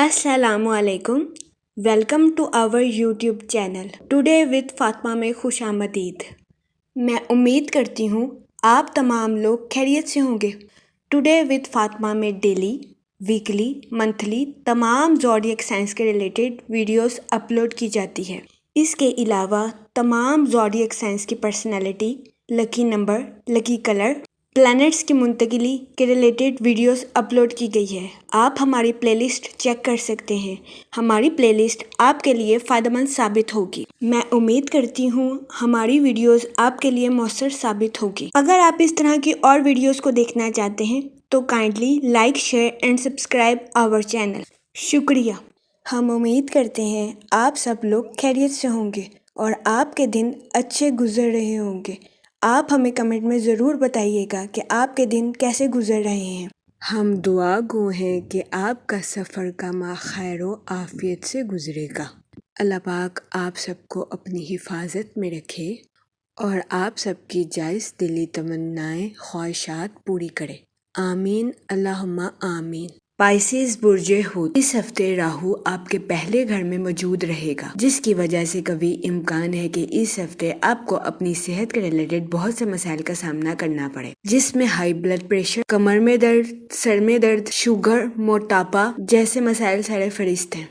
अस्सलाम वालेकुम। Welcome to our YouTube channel today with Fatima में खुश आमदीद। मैं उम्मीद करती हूँ आप तमाम लोग खैरियत से होंगे। टुडे विद फातिमा में डेली, वीकली, मंथली तमाम ज़ोडिएक साइंस के रिलेटेड वीडियोस अपलोड की जाती है। इसके अलावा तमाम ज़ोडिएक साइंस की personality, lucky number, lucky colour, planets की मुंतकिली के रिलेटेड वीडियोस अपलोड की गई है। आप हमारी प्लेलिस्ट चेक कर सकते हैं। हमारी प्लेलिस्ट आपके लिए फ़ायदेमंद साबित होगी। मैं उम्मीद करती हूँ हमारी वीडियोस आपके लिए मौसर साबित होगी। अगर आप इस तरह की और वीडियोस को देखना चाहते हैं तो kindly like, share and subscribe our channel. शुक्रिया। हम उम्मीद करते हैं आप सब लोग खैरियत से होंगे और आपके दिन अच्छे गुजर रहे होंगे। आप हमें कमेंट में ज़रूर बताइएगा कि आपके दिन कैसे गुजर रहे हैं। हम दुआ गो हैं कि आपका सफ़र का माह खैर व आफ़ियत से गुजरेगा। अल्लाह पाक आप सबको अपनी हिफाजत में रखे और आप सबकी जायज़ दिली तमन्नाएं, ख्वाहिशात पूरी करे। आमीन अल्लाहुम्मा आमीन। पाइसेस बुर्जे हूत। इस हफ्ते राहु आपके पहले घर में मौजूद रहेगा, जिसकी वजह से कभी इम्कान है कि इस हफ्ते आपको अपनी सेहत के रिलेटेड बहुत से मसाइल का सामना करना पड़े, जिसमें हाई ब्लड प्रेशर, कमर में दर्द, सर में दर्द, शुगर, मोटापा जैसे मसाइल सारे फरिश्त हैं।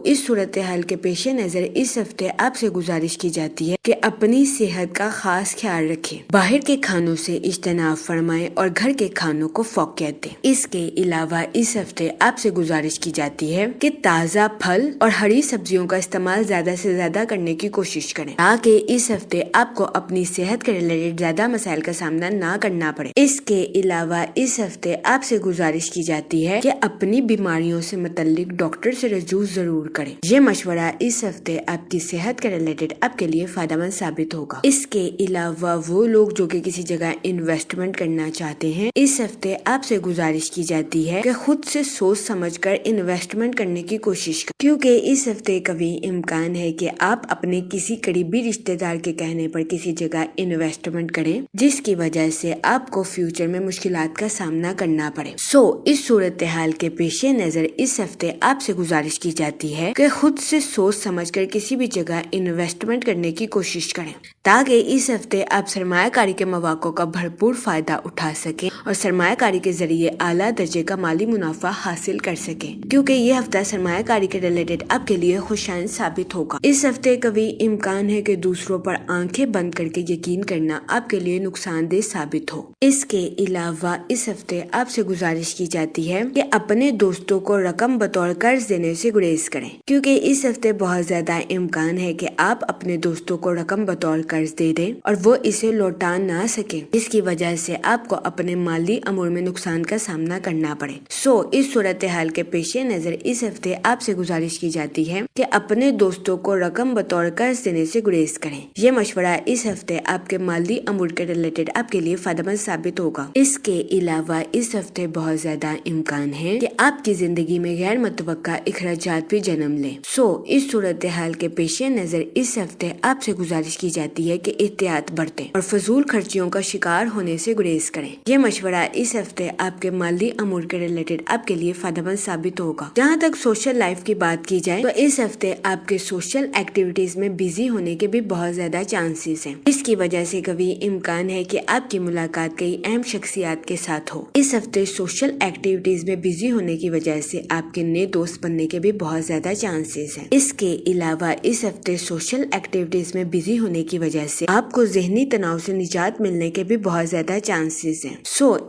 इस सूरत हाल के पेश नज़र इस हफ्ते आपसे गुजारिश की जाती है कि अपनी सेहत का खास ख्याल रखें, बाहर के खानों से इज्तनाब फरमाएं और घर के खानों को फौकियत दें। इसके अलावा इस हफ्ते आपसे गुजारिश की जाती है कि ताज़ा फल और हरी सब्जियों का इस्तेमाल ज्यादा से ज्यादा करने की कोशिश करें, ताकि इस हफ्ते आपको अपनी सेहत के रिलेटेड ज्यादा मसाइल का सामना ना करना पड़े। इसके अलावा इस हफ्ते आपसे गुजारिश की जाती है कि अपनी बीमारियों से मुतल्लिक डॉक्टर से रजू जरूर करें। ये मशवरा इस हफ्ते आपकी सेहत के रिलेटेड आपके लिए फायदेमंद साबित होगा। इसके अलावा वो लोग जो कि किसी जगह इन्वेस्टमेंट करना चाहते हैं, इस हफ्ते आपसे गुजारिश की जाती है कि खुद से सोच समझकर इन्वेस्टमेंट करने की कोशिश करें, क्योंकि इस हफ्ते कभी इम्कान है कि आप अपने किसी करीबी रिश्तेदार के कहने पर किसी जगह इन्वेस्टमेंट करें, जिसकी वजह से आपको फ्यूचर में मुश्किलात का सामना करना पड़े। इस सूरत हाल के पेश नजर इस हफ्ते आपसे गुजारिश की जाती है कि खुद से सोच समझकर किसी भी जगह इन्वेस्टमेंट करने की कोशिश करें, ताकि इस हफ्ते आप सरमायाकारी के मौक़ों का भरपूर फायदा उठा सकें और सरमायाकारी के जरिए आला दर्जे का माली मुनाफा हासिल कर सके, क्योंकि ये हफ्ता सरमायाकारी के रिलेटेड आपके लिए खुशाइन साबित होगा। इस हफ्ते कभी इम्कान है कि दूसरों पर आंखें बंद करके यकीन करना आपके लिए नुकसानदेह साबित हो। इसके अलावा इस हफ्ते आपसे गुजारिश की जाती है कि अपने दोस्तों को रकम बतौर कर्ज देने से गुरेज करें, क्योंकि इस हफ्ते बहुत ज्यादा इम्कान है कि आप अपने दोस्तों को रकम बतौर कर्ज दे दें और वो इसे लौटा ना सके, जिसकी वजह से आपको अपने माली अमूर में नुकसान का सामना करना पड़े। इस सूरत हाल के पेश नजर इस हफ्ते आपसे गुजारिश की जाती है कि अपने दोस्तों को रकम बतौर कर्ज देने से गुरेज करें। ये मशवरा इस हफ्ते आपके माली अमूर के रिलेटेड आपके लिए फायदेमंद साबित होगा। इसके अलावा इस हफ्ते बहुत ज्यादा इम्कान है कि आपकी जिंदगी में गैर मुतवक्का इखराजात भी जन्म लें। इस सूरत हाल के पेश नजर इस हफ्ते आपसे गुजारिश की जाती है कि एहतियात बरतें और फजूल खर्चियों का शिकार होने से गुरेज करें। ये मशवरा इस हफ्ते आपके माली अमूर के रिलेटेड आपके लिए फायदेमंद साबित होगा। जहाँ तक सोशल लाइफ की बात की जाए तो इस हफ्ते आपके सोशल एक्टिविटीज में बिजी होने के भी बहुत ज्यादा चांसेस हैं। इसकी वजह से कभी इम्कान है कि आपकी मुलाकात कई अहम शख्सियात के साथ हो। इस हफ्ते सोशल एक्टिविटीज में बिजी होने की वजह से आपके नए दोस्त बनने के भी बहुत ज्यादा चांसेस हैं। इसके अलावा इस हफ्ते सोशल एक्टिविटीज में बिजी होने की वजह से आपको ज़हनी तनाव से निजात मिलने के भी बहुत ज्यादा चांसेस हैं।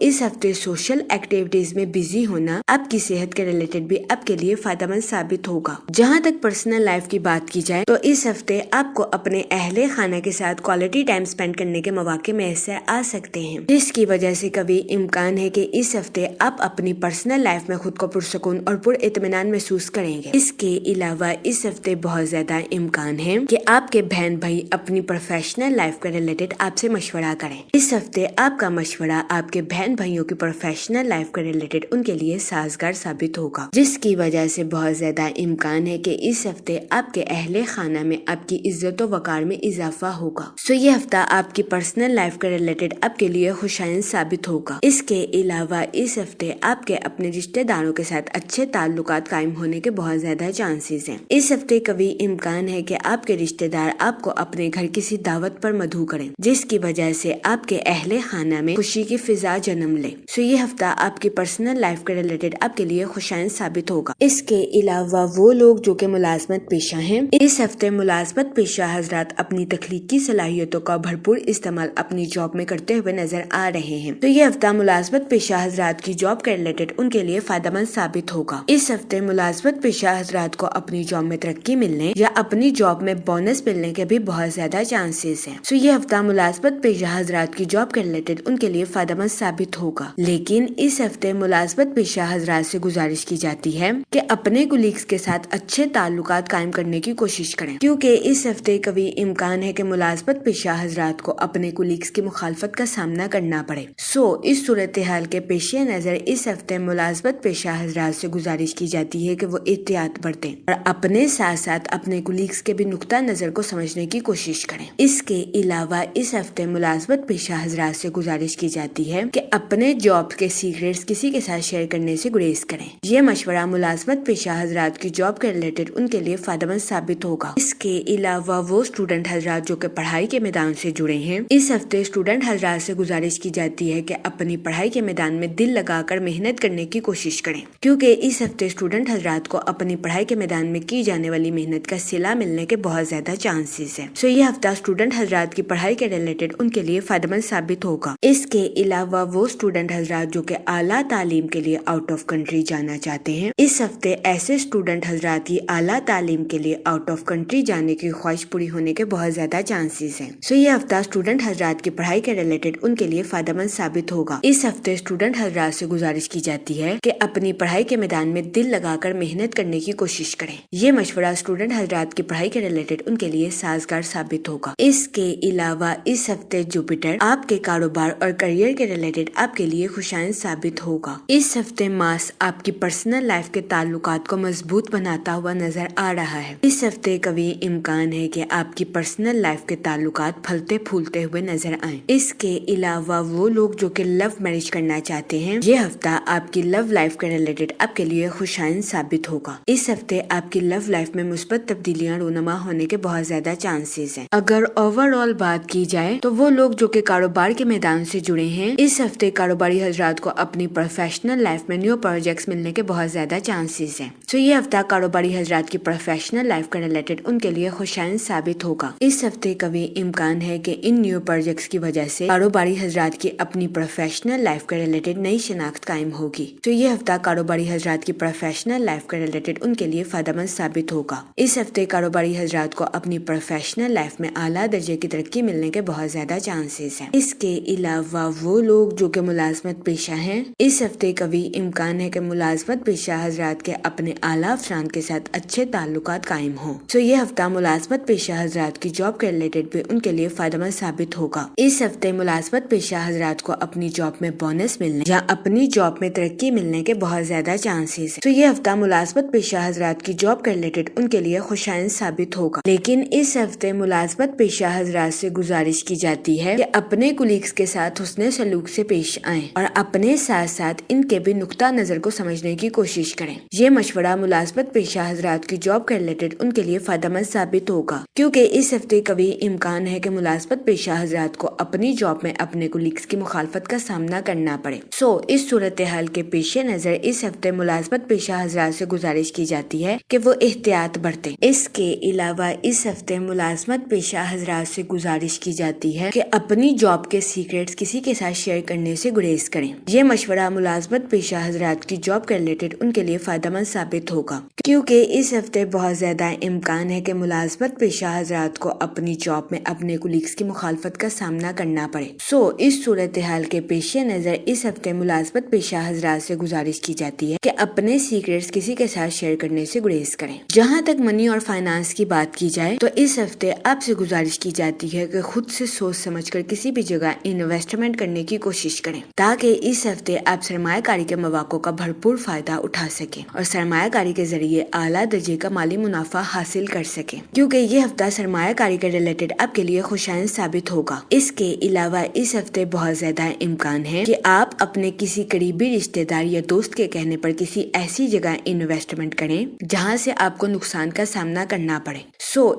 इस हफ्ते सोशल एक्टिविटीज में बिजी होना आपकी सेहत के रिलेटेड भी आपके लिए फायदेमंद साबित होगा। जहाँ तक पर्सनल लाइफ की बात की जाए तो इस हफ्ते आपको अपने अहले खाना के साथ क्वालिटी टाइम स्पेंड करने के मौके मैसर आ सकते हैं, जिसकी वजह से कभी इम्कान है कि इस हफ्ते आप अपनी पर्सनल लाइफ में खुद को पुरसकून और पुरइत्मीनान महसूस करेंगे। इसके अलावा इस हफ्ते बहुत ज्यादा इम्कान है कि आपके बहन भाई अपनी प्रोफेशनल लाइफ के रिलेटेड आपसे मशवरा करें। इस हफ्ते आपका मशवरा आपके बहन भाइयों की प्रोफेशनल लाइफ के रिलेटेड उनके लिए साजगार साबित होगा, जिसकी वजह से बहुत ज्यादा इम्कान है कि इस हफ्ते आपके अहले खाना में आपकी इज्जत व वकार में इजाफा होगा। सो ये हफ्ता आपकी पर्सनल लाइफ के रिलेटेड आपके लिए खुशाइन साबित होगा। इसके अलावा इस हफ्ते आपके अपने रिश्तेदारों के साथ अच्छे ताल्लुकात कायम होने के बहुत ज्यादा चांसेस हैं। इस हफ्ते कभी इम्कान है कि आपके रिश्तेदार आपको अपने घर किसी दावत पर मदऊ करें, जिसकी वजह से आपके अहले खाना में खुशी की फिजा जन्म ले। सो ये हफ्ता आपकी पर्सनल लाइफ के रिलेटेड आपके लिए खुशाइन साबित होगा। इसके अलावा वो लोग जो कि मुलाजमत पेशा हैं, इस हफ्ते मुलाजमत पेशा हजरात अपनी तख्लीकी सलाहियतों का भरपूर इस्तेमाल अपनी जॉब में करते हुए नजर आ रहे हैं। तो ये हफ्ता मुलाजमत पेशा हजरात की जॉब के रिलेटेड उनके लिए फायदेमंद साबित होगा। इस हफ्ते मुलाजमत पेशा हजरात को अपनी जॉब में तरक्की मिलने या अपनी जॉब में बोनस मिलने के भी बहुत ज्यादा चांसेस हैं। सो ये हफ्ता मुलाजमत पेशा हजरात की जॉब के रिलेटेड उनके लिए फायदेमंद साबित होगा। लेकिन इस हफ्ते मुलाजमत पेशा हजरात से गुजारिश की जाती है कि अपने कुलीग्स के साथ अच्छे ताल्लुकात कायम करने की कोशिश करें, क्योंकि इस हफ्ते कभी इम्कान है कि मुलाजमत पेशा हजरात को अपने कुलीग्स की मुखालफत का सामना करना पड़े। सो इस सूरत हाल के पेश नजर इस हफ्ते मुलाजमत पेशा हजरात से गुजारिश की जाती है कि वो एहतियात बरतें और अपने साथ साथ अपने कुलीग्स के भी नुक्ता नजर को समझने की कोशिश करें। इसके अलावा इस हफ्ते मुलाजमत पेशा हजरात से गुजारिश की जाती है कि अपने जॉब के सीक्रेट्स किसी के साथ शेयर करने से गुरेज करें। ये मशवरा मुलाजमत पेशा हजरात की जॉब के रिलेटेड उनके लिए फायदेमंद साबित होगा। इसके अलावा वो स्टूडेंट हजरात जो कि पढ़ाई के मैदान से जुड़े हैं, इस हफ्ते स्टूडेंट हजरात से गुजारिश की जाती है कि अपनी पढ़ाई के मैदान में दिल लगाकर मेहनत करने की कोशिश करें, क्योंकि इस हफ्ते स्टूडेंट हजरात को अपनी पढ़ाई के मैदान में की जाने वाली मेहनत का सिला मिलने के बहुत ज्यादा चांसेस है। सो ये हफ्ता स्टूडेंट हजरात की पढ़ाई के रिलेटेड उनके लिए फायदेमंद साबित होगा। इसके अलावा वो स्टूडेंट हजरात जो कि आला तालीम के लिए आउट ऑफ कंट्री जाना चाहते हैं, इस हफ्ते ऐसे स्टूडेंट हजरात की आला तालीम के लिए आउट ऑफ कंट्री जाने की ख्वाहिश पूरी होने के बहुत ज्यादा चांसेस हैं। सो ये हफ्ता स्टूडेंट हजरात की पढ़ाई के रिलेटेड उनके लिए फायदेमंद साबित होगा। इस हफ्ते स्टूडेंट हजरात से गुजारिश की जाती है कि अपनी पढ़ाई के मैदान में दिल लगाकर मेहनत करने की कोशिश करें। ये मशवरा स्टूडेंट हजरात की पढ़ाई के रिलेटेड उनके लिए साजगार साबित होगा। इसके अलावा इस हफ्ते जुपिटर आपके कारोबार और करियर के रिलेटेड आपके लिए खुशाइन साबित होगा। इस हफ्ते मार्स आपकी पर्सनल लाइफ के ताल्लुकात को मजबूत बनाता हुआ नजर आ रहा है। इस हफ्ते कभी इम्कान है कि आपकी पर्सनल लाइफ के ताल्लुकात फलते फूलते हुए नजर आए। इसके अलावा वो लोग जो कि लव मैरिज करना चाहते हैं, ये हफ्ता आपकी लव लाइफ के रिलेटेड आपके लिए खुशाइन साबित होगा। इस हफ्ते आपकी लव लाइफ में मुस्बत तब्दीलियां रूनुमा होने के बहुत ज्यादा चांसेस हैं। अगर ओवरऑल बात की जाए तो वो लोग जो कि कारोबार के मैदान से जुड़े हैं, इस हफ्ते कारोबारी हजरात को अपनी प्रोफेशनल लाइफ में न्यू प्रोजेक्ट्स मिलने के बहुत ज्यादा चांसेस हैं। तो ये हफ्ता कारोबारी हजरात की प्रोफेशनल लाइफ के रिलेटेड उनके लिए खुशाइन साबित होगा। इस हफ्ते कभी इम्कान है कि इन न्यू प्रोजेक्ट्स की वजह से कारोबारी हजरात की अपनी प्रोफेशनल लाइफ के रिलेटेड नई शिनाख्त कायम होगी। तो ये हफ्ता कारोबारी हजरात की प्रोफेशनल लाइफ के रिलेटेड उनके लिए फायदेमंद साबित होगा। इस हफ्ते कारोबारी हजरात को अपनी प्रोफेशनल लाइफ में आला दर्जे की तरक्की मिलने के बहुत ज्यादा चांसेस हैं। इसके अलावा वो लोग जो कि मुलाजमत पेशा हैं, इस हफ्ते कभी इम्कान है कि मुलाजमत पेशा हजरात के अपने आला अफसरान के साथ अच्छे ताल्लुकात कायम हो। तो ये हफ्ता मुलाजमत पेशा हजरात की जॉब के रिलेटेड भी उनके लिए फायदेमंद साबित होगा। इस हफ्ते मुलाजमत पेशा हजरात को अपनी जॉब में बोनस मिलने या अपनी जॉब में तरक्की मिलने के बहुत ज्यादा चांसेस हैं। तो ये हफ्ता मुलाजमत पेशा हजरात की जॉब के रिलेटेड उनके लिए खुशाइन साबित होगा। लेकिन इस हफ्ते मुलाजमत पेशा हजरात से गुजारिश की जाती है कि अपने कुलीग्स के साथ हुस्ने सलूक से पेश आएं और अपने साथ साथ इनके भी नुक्ता नजर को समझने की कोशिश करें। ये मशवरा मुलाजमत पेशा हजरात की जॉब के रिलेटेड उनके लिए फायदेमंद साबित होगा, क्योंकि इस हफ्ते कभी इम्कान है कि मुलाजमत पेशा हजरात को अपनी जॉब में अपने कुलीग्स की मुखालफत का सामना करना पड़े। सो इस सूरत हाल के पेश नजर इस हफ्ते मुलाजमत पेशा हजरात से गुजारिश की जाती है कि वो एहतियात बरतें। इसके अलावा इस हफ्ते मुलाजमत पेशा हजरात से गुजारिश की जाती है कि अपनी जॉब के सीक्रेट्स किसी के साथ शेयर करने से गुरेज करें। ये मशवरा मुलाजमत पेशा हजरात की जॉब के रिलेटेड उनके लिए फायदेमंद साबित होगा, क्योंकि इस हफ्ते बहुत ज्यादा इम्कान है कि मुलाजमत पेशा हजरात को अपनी जॉब में अपने कुलीग्स की मुखालफत का सामना करना पड़े। सो इस सूरत हाल के पेश नजर इस हफ्ते मुलाजमत पेशा हजरात से गुजारिश की जाती है कि अपने सीक्रेट्स किसी के साथ शेयर करने से गुरेज करें। जहाँ तक मनी और फाइनेंस की बात की जाए तो इस हफ्ते आपसे गुजारिश گزارش کی جاتی ہے کہ خود سے سوچ سمجھ کر کسی بھی جگہ انویسٹمنٹ کرنے کی کوشش کریں تاکہ اس ہفتے آپ سرمایہ کاری کے مواقع کا بھرپور فائدہ اٹھا سکیں اور سرمایہ کاری کے ذریعے اعلیٰ درجے کا مالی منافع حاصل کر سکیں، کیونکہ یہ ہفتہ سرمایہ کاری کے ریلیٹڈ آپ کے لیے خوشائن ثابت ہوگا۔ اس کے علاوہ اس ہفتے بہت زیادہ امکان ہے کہ آپ اپنے کسی قریبی رشتے دار یا دوست کے کہنے پر کسی ایسی جگہ انویسٹمنٹ کریں جہاں سے آپ کو نقصان کا سامنا کرنا پڑے۔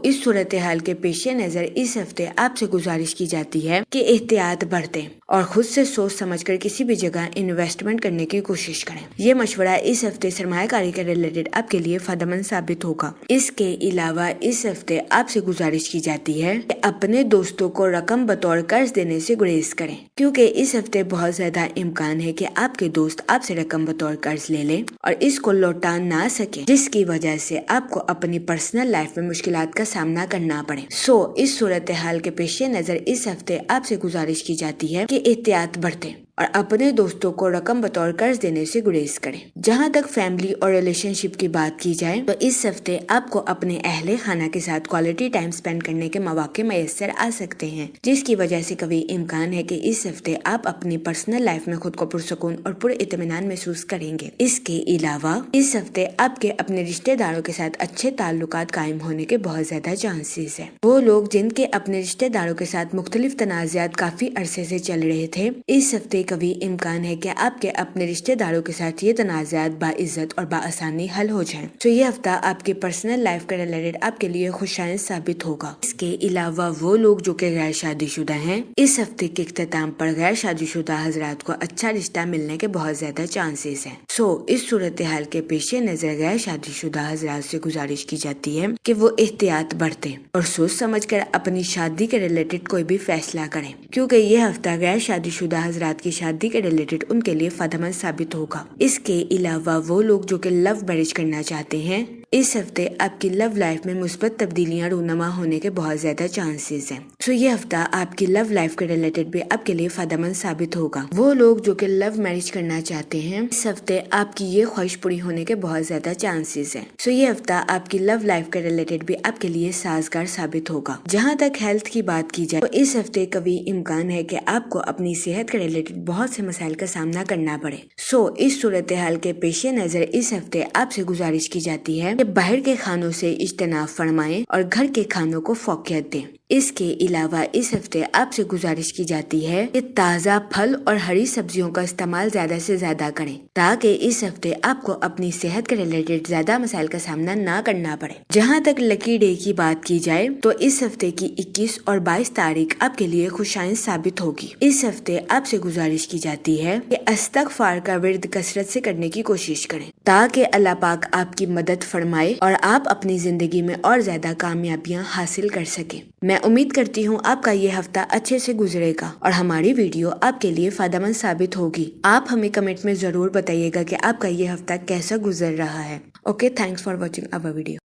اس صورتحال کے پیش نظر اس ہفتے آپ سے گزارش کی جاتی ہے کہ احتیاط برتیں اور خود سے سوچ سمجھ کر کسی بھی جگہ انویسٹمنٹ کرنے کی کوشش کریں۔ یہ مشورہ اس ہفتے سرمایہ کاری کے ریلیٹڈ آپ کے لیے فائدہ مند ثابت ہوگا۔ اس کے علاوہ اس ہفتے آپ سے گزارش کی جاتی ہے کہ اپنے دوستوں کو رقم بطور قرض دینے سے گریز کریں، کیونکہ اس ہفتے بہت زیادہ امکان ہے کہ آپ کے دوست آپ سے رقم بطور قرض لے لیں اور اس کو لوٹا نہ سکیں، جس کی وجہ سے آپ کو اپنی پرسنل لائف میں مشکلات کا سامنا کرنا پڑے۔ اس صورتحال کے پیش نظر اس ہفتے آپ سے گزارش کی جاتی ہے کہ احتیاط برتیں اور اپنے دوستوں کو رقم بطور قرض دینے سے گریز کریں۔ جہاں تک فیملی اور ریلیشن شپ کی بات کی جائے تو اس ہفتے آپ کو اپنے اہل خانہ کے ساتھ کوالٹی ٹائم سپینڈ کرنے کے مواقع میسر آ سکتے ہیں، جس کی وجہ سے کبھی امکان ہے کہ اس ہفتے آپ اپنی پرسنل لائف میں خود کو پرسکون اور پر اطمینان محسوس کریں گے۔ اس کے علاوہ اس ہفتے آپ کے اپنے رشتہ داروں کے ساتھ اچھے تعلقات قائم ہونے کے بہت زیادہ چانسز ہیں۔ وہ لوگ جن کے اپنے رشتہ داروں کے ساتھ مختلف تنازعات کافی عرصے سے چل رہے تھے، اس ہفتے کبھی امکان ہے کہ آپ کے اپنے رشتہ داروں کے ساتھ یہ تنازعات باعزت اور بآسانی حل ہو جائیں۔ یہ ہفتہ آپ کی پرسنل لائف کے ریلیٹڈ آپ کے لیے خوشائن ثابت ہوگا۔ اس کے علاوہ وہ لوگ جو کہ غیر شادی شدہ ہیں، اس ہفتے کے اختتام پر غیر شادی شدہ حضرات کو اچھا رشتہ ملنے کے بہت زیادہ چانسز ہیں۔ اس صورتحال کے پیش نظر غیر شادی شدہ حضرات سے گزارش کی جاتی ہے کہ وہ احتیاط برتیں اور سوچ سمجھ کر اپنی شادی کے ریلیٹڈ کوئی بھی فیصلہ کریں، کیونکہ یہ ہفتہ غیر شادی شدہ حضرات کی شادی کے ریلیٹڈ ان کے لیے فائدہ مند ثابت ہوگا۔ اس کے علاوہ وہ لوگ جو کہ لو میرج کرنا چاہتے ہیں، اس ہفتے آپ کی لو لائف میں مثبت تبدیلیاں رونما ہونے کے بہت زیادہ چانسز ہیں۔ یہ ہفتہ آپ کی لو لائف کے ریلیٹڈ بھی آپ کے لیے فائدہ مند ثابت ہوگا۔ وہ لوگ جو کہ لو میرج کرنا چاہتے ہیں، اس ہفتے آپ کی یہ خواہش پوری ہونے کے بہت زیادہ چانسز ہیں۔ یہ ہفتہ آپ کی لو لائف کے ریلیٹڈ بھی آپ کے لیے سازگار ثابت ہوگا۔ جہاں تک ہیلتھ کی بات کی جائے تو اس ہفتے کبھی امکان ہے کہ آپ کو اپنی صحت کے ریلیٹڈ بہت سے مسائل کا سامنا کرنا پڑے۔ اس صورتحال کے پیش نظر اس ہفتے آپ سے گزارش کی جاتی ہے کہ باہر کے کھانوں سے اجتناب فرمائیں اور گھر کے کھانوں کو فوقیت دیں۔ اس کے علاوہ اس ہفتے آپ سے گزارش کی جاتی ہے کہ تازہ پھل اور ہری سبزیوں کا استعمال زیادہ سے زیادہ کریں تاکہ اس ہفتے آپ کو اپنی صحت کے ریلیٹڈ زیادہ مسائل کا سامنا نہ کرنا پڑے۔ جہاں تک لکی ڈے کی بات کی جائے تو اس ہفتے کی 21 اور 22 تاریخ آپ کے لیے خوشائن ثابت ہوگی۔ اس ہفتے آپ سے گزارش کی جاتی ہے کہ استغفار کا ورد کثرت سے کرنے کی کوشش کریں تاکہ اللہ پاک آپ کی مدد فرمائے اور آپ اپنی زندگی میں اور زیادہ کامیابیاں حاصل کر سکیں۔ میں امید کرتی ہوں آپ کا یہ ہفتہ اچھے سے گزرے گا اور ہماری ویڈیو آپ کے لیے فائدہ مند ثابت ہوگی۔ آپ ہمیں کمنٹ میں ضرور بتائیے گا کہ آپ کا یہ ہفتہ کیسا گزر رہا ہے۔ Okay, thanks for watching our video.